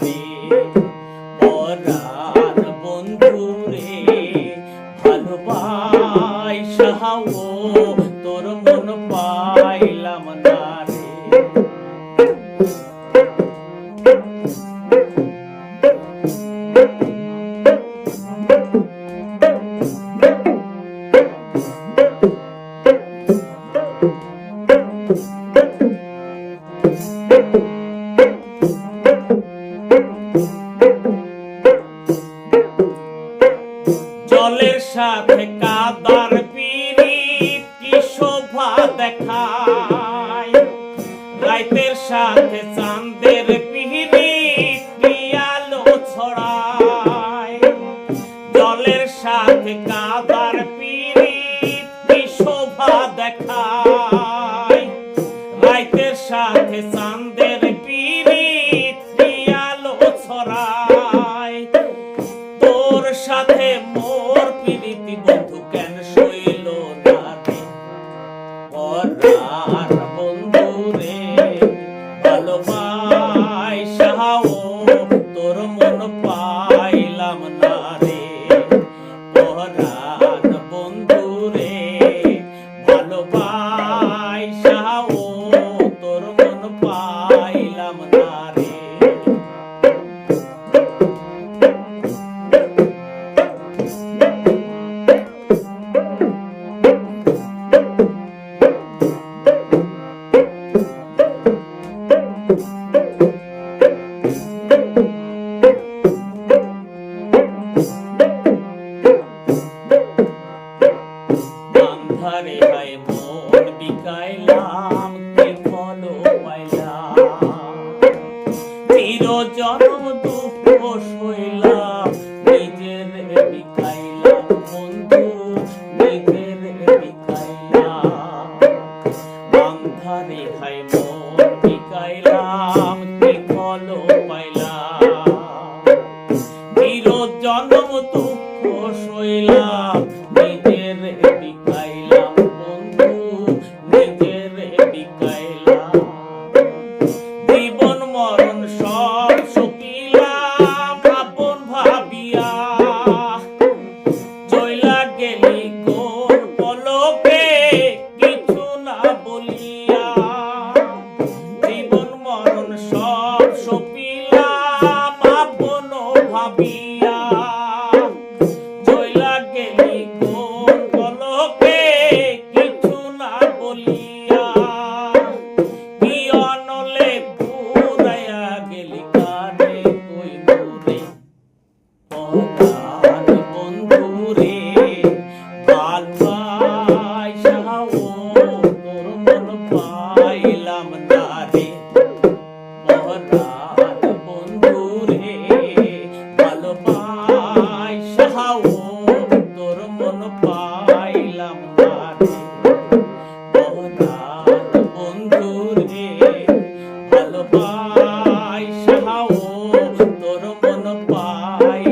রে পরাণ বন্ধু রে ভালোবাসাও তোর মন পাইলাম না রে। জলের সাথে কাদার পিরিত কি শোভা দেখায়, রাইতের সাথে চাঁদের পিরিত কি আলো ছড়ায়। জলের সাথে কাদার পিরিত কি শোভা দেখায়, রাইতের সাথে চাঁদের পিরিত কি আলো ছড়ায়। তোর সাথে মোর প্রীতি বন্ধু কেন সইল না রে পরাণ বন্ধু রে ভালোবাসাও তোর মন পাইলাম না রে পরাণ বন্ধু রে ভালোবাসাও তোর মন পাইলাম না রে। আন্ধারে হায় মন বিকাইলাম কি ফল পাইলাম, চিরজনম দুঃখ সইলাম নিজের বিকাইলাম বন্ধু নিজের বিকাইলাম। আন্ধারে হায় মন বিকাইলাম কি ফল পাইলাম, চিরজনম দুঃখ সইলাম নিজের বিকাইলাম বন্ধু নিজের বিকাইলাম। জীবন মরণ সব সকিলাম আপন ভাবিয়া, চইলা গেলি কোন পলকে কিছু না বলিয়া। জীবন মরণ সব সকিলাম আপন ভাবিয়া, চইলা গেলি কোন পলকে কিছু না বলিয়া। কি অনলে পুরাইয়া গেলি কানে কই দূরে পরাণ বন্ধু রে ভালোবাসাও তোর মন পাইলাম না রে পরাণ বন্ধু রে ভালোবাসাও তোর মন পাইলাম না রে পরাণ বন্ধু রে ভালোবাসাও তোর মন পাই